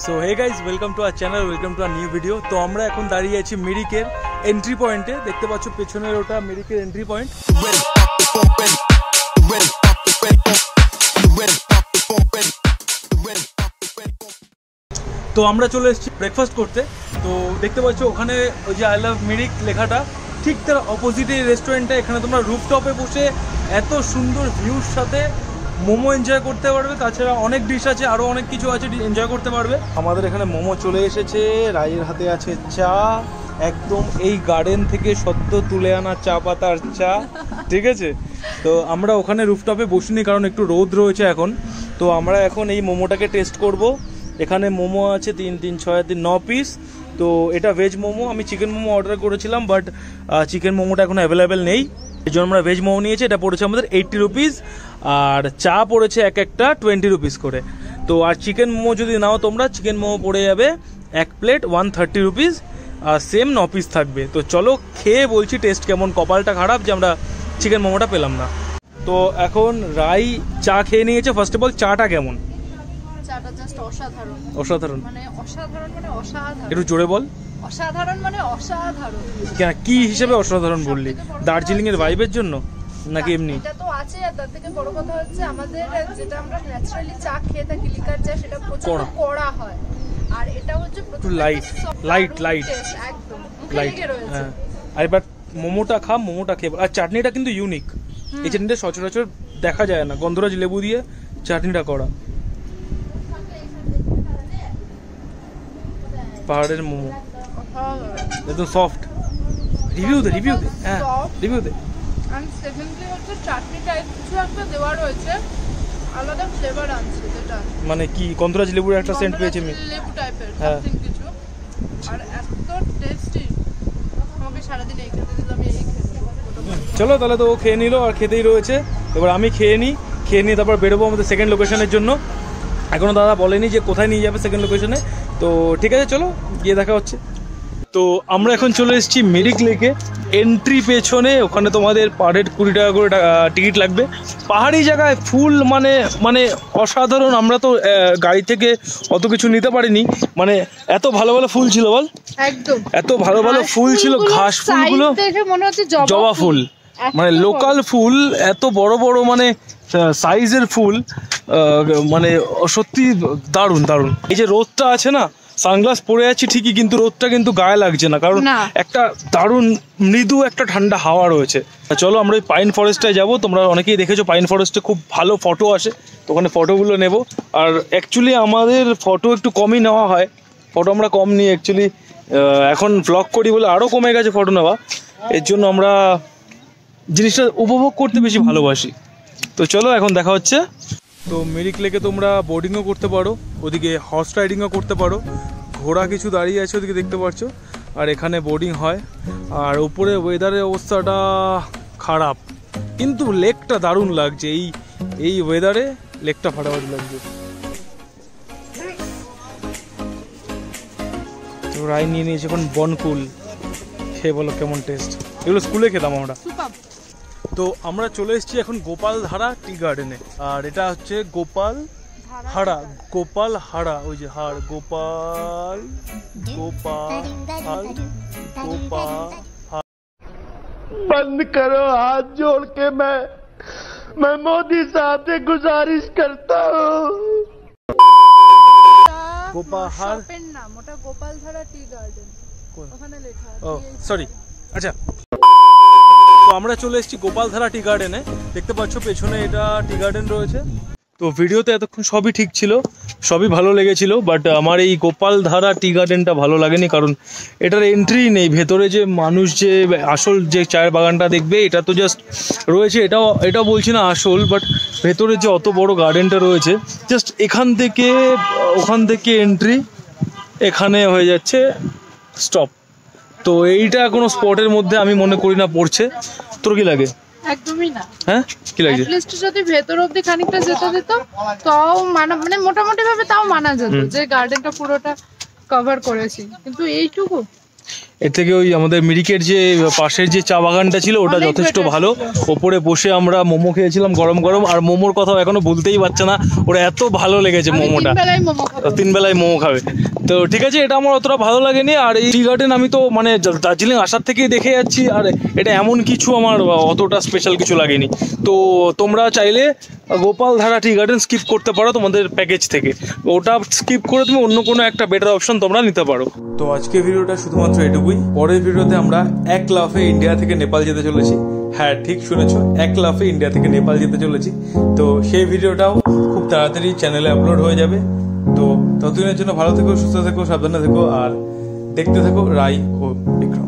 So hey guys, welcome to our channel, welcome to our new video. তো আমরা এখন দাঁড়িয়ে আছি মিরিকের এন্ট্রি পয়েন্টে। দেখতে পাচ্ছ পেছনের ওটা মিরিকের এন্ট্রি পয়েন্ট। তো আমরা চলে এসেছি ব্রেকফাস্ট করতে। তো দেখতে পাচ্ছ ওখানে ওই যে আই লাভ মিরিক লেখাটা, ঠিক তার অপোজিটে রেস্টুরেন্টটা। এখানে তোমরা রুফটপে বসে এত সুন্দর ভিউর সাথে মোমো এনজয় করতে পারবে। তাছাড়া অনেক ডিশ আছে, আরও অনেক কিছু আছে, এনজয় করতে পারবে। আমাদের এখানে মোমো চলে এসেছে, রায়ের হাতে আছে চা, একদম এই গার্ডেন থেকে সদ্য তুলে আনা চা পাতার চা, ঠিক আছে। তো আমরা ওখানে রুফটপে বসিনি কারণ একটু রোদ রয়েছে এখন। তো আমরা এখন এই মোমোটাকে টেস্ট করব। এখানে মোমো আছে 3, 3, 6, 3, 9 পিস। তো এটা ভেজ মোমো। আমি চিকেন মোমো অর্ডার করেছিলাম, বাট চিকেন মোমোটা এখন অ্যাভেলেবেল নেই, এই জন্য আমরা ভেজ মোমো নিয়েছি। এটা পড়েছে আমাদের 80 রুপিস, আর চা পড়েছে এক একটা 20 রুপিস করে। তো আর চিকেন মোমো যদি নাও তোমরা, চিকেন মোমো পড়ে যাবে এক প্লেট 130 রুপিস, আর সেম 9 পিস থাকবে। তো চলো খেয়ে বলছি টেস্ট কেমন। কপালটা খারাপ যে আমরা চিকেন মোমোটা পেলাম না। তো এখন রাই চা খেয়ে নিয়েছে। ফার্স্ট অফ অল চাটা কেমন? চাটা জাস্ট অসাধারণ। অসাধারণ মানে অসাধারণ মানে অসাধারণ। একটু জোরে বল। অসাধারণ মানে অসাধারণ। কি হিসেবে অসাধারণ বললি? দার্জিলিং এর ভাইবের জন্য নাকি এমনি? এটা তো আছে, আর তার থেকে বড় কথা হচ্ছে আমাদের যেটা আমরা ন্যাচারালি চা খেয়ে থাকি, লিকার চা, সেটা প্রচুর কড়া হয়, আর এটা হচ্ছে প্রচুর লাইট একদম লাইট। হ্যাঁ, আর এবার মোমোটা খা, মোমোটা খেয়ে। আর চাটনিটা কিন্তু ইউনিক। এই চাটনিটা সচরাচর দেখা যায় না। গন্ধরাজ লেবু দিয়ে চাটনিটা করা। পাহাড়ের মোমো একদম সফট। রিভিউ দে হ্যাঁ রিভিউ দে। আর সেকেন্ডলি হচ্ছে চাটনি টাইপ কিছু একটা দেওয়া রয়েছে, আলাদা ফ্লেভার আনছে যেটা। মানে কি গন্ধরাজ লেবুর একটা সেন্ট পেয়েছি আমি, লেবু টাইপের হ্যাঁ কিছু। আর এত টেস্টি, আমাকে সারাদিন এই খেতে দিলে আমি এই খেতে। চলো তাহলে তো ও খেয়ে নিল আর খেতেই রয়েছে। এবার আমি খেয়ে নিয়ে তারপর বেরোবো আমাদের সেকেন্ড লোকেশনের জন্য। এখনও দাদা বলেনি যে কোথায় নিয়ে যাবে সেকেন্ড লোকেশনে। তো ঠিক আছে, চলো গিয়ে দেখা হচ্ছে। তো আমরা এখন চলে এসেছি মিরিক লেকে। এন্ট্রি পেছনে, ওখানে তোমাদের পার হেড 20 টাকা করে টিকিট লাগবে। পাহাড়ি জায়গায় ফুল মানে অসাধারণ। আমরা তো গাড়ি থেকে অত কিছু নিতে পারিনি, মানে এত ভালো ভালো ফুল ছিল বল, একদম এত ভালো ভালো ফুল ছিল। ঘাস ফুলগুলো দেখে মনে হচ্ছে জবা ফুল, মানে লোকাল ফুল, এত বড় বড় মানে সাইজের ফুল, মানে সত্যি দারুণ দারুণ। এই যে রোদটা আছে না, সানগ্লাস পরে আছি ঠিকই, কিন্তু রোদটা কিন্তু গায়ে লাগছে না, কারণ একটা দারুণ মৃদু একটা ঠান্ডা হাওয়া রয়েছে। চলো আমরা ওই পাইন ফরেস্টটায় যাবো। তোমরা অনেকেই দেখেছো পাইন ফরেস্টে খুব ভালো ফটো আসে, তো ওখানে ফটোগুলো নেব। আর অ্যাকচুয়ালি আমাদের ফটো একটু কমই নেওয়া হয়, ফটো আমরা কম নিই অ্যাকচুয়ালি। এখন ভ্লগ করি বলে আরও কমে গেছে ফটো নেওয়া। এর জন্য আমরা জিনিসটা উপভোগ করতে বেশি ভালোবাসি। তো চলো এখন দেখা হচ্ছে। তো মিরিক লেকে তোমরা বোর্ডিংও করতে পারো, ওদিকে হর্স রাইডিংও করতে পারো। ঘোড়া কিছু দাঁড়িয়ে আছে ওদিকে দেখতে পাচ্ছ, আর এখানে বোর্ডিং হয়। আর উপরে ওয়েদারের অবস্থাটা খারাপ, কিন্তু লেকটা দারুণ লাগছে। এই ওয়েদারে লেকটা ফাটাফাটি লাগছে। তো রাই নিয়ে নিয়েছে এখন বনকুল। খেয়ে বলো কেমন টেস্ট। এগুলো স্কুলে খেতাম আমরা। তো আমরা চলে এসেছি এখন গোপাল ধারা টি গার্ডেনে। আর এটা হচ্ছে গোপাল হাড়া, ওই যে হাড়, গোপাল। बंद करो हाथ जोड़ के मैं मोदी साहब से गुजारिश करता हूँ। গোপাহার নাম ওটা গোপালধারা টি গার্ডেন, ওখানে লেখা। ও সরি, আচ্ছা। তো আমরা চলে এসেছি গোপালধারা টি গার্ডেনে। দেখতে পাচ্ছ পেছনে এটা টি গার্ডেন রয়েছে। তো ভিডিওতে এতক্ষণ সবই ঠিক ছিল, সবই ভালো লেগেছিল, বাট আমার এই গোপালধারা টি গার্ডেনটা ভালো লাগেনি, কারণ এটার এন্ট্রি নেই। ভেতরে যে মানুষ যে আসল যে চায়ের বাগানটা দেখবে, এটা তো জাস্ট রয়েছে, এটাও বলছি না আসল, বাট ভেতরে যে অত বড় গার্ডেনটা রয়েছে, জাস্ট ওখান থেকে এন্ট্রি, এখানে হয়ে যাচ্ছে স্টপ। তো এইটা কোনো স্পটের মধ্যে আমি মনে করি না পড়ছে। তোর কি লাগে? একদমই না। হ্যাঁ, কি লাগে? লিস্ট যদি ভেতর অবধি খানিকটা যেতে দিত, তাও মানে মোটামুটি ভাবে তাও মানা যেত যে গার্ডেনটা পুরোটা কভার করেছি, কিন্তু এর থেকে ওই আমাদের মিরিকের যে পাশের যে চা বাগানটা ছিল ওটা যথেষ্ট ভালো। ওপরে বসে আমরা মোমো খেয়েছিলাম গরম গরম, আর মোমোর কথাও এখনো বলতেই পারছে না, ওরা এত ভালো লেগেছে মোমোটা। 3 বেলায় মোমো খাবে। তো ঠিক আছে, এটা আমার অতটা ভালো লাগেনি। আর এই টি গার্ডেন আমি তো মানে দার্জিলিং আসার থেকেই দেখে যাচ্ছি, আর এটা এমন কিছু আমার অতটা স্পেশাল কিছু লাগেনি। তো তোমরা চাইলে গোপালধারা টি গার্ডেন স্কিপ করতে পারো তোমাদের প্যাকেজ থেকে, ওটা স্কিপ করে তুমি অন্য কোনো একটা বেটার অপশন তোমরা নিতে পারো। তো আজকে ভিডিওটা শুধুমাত্র এটুকুই। পরের ভিডিওতে আমরা এক লাফে ইন্ডিয়া থেকে নেপাল যেতে চলেছি। হ্যাঁ, ঠিক শুনেছো, এক লাফে ইন্ডিয়া থেকে নেপাল যেতে চলেছি। তো সেই ভিডিওটাও খুব তাড়াতাড়ি চ্যানেলে আপলোড হয়ে যাবে। তো ততদিনের জন্য ভালো থেকো, সুস্থ থেকো, সাবধানে থেকো, আর দেখতে থেকো রাই ও বিক্রম।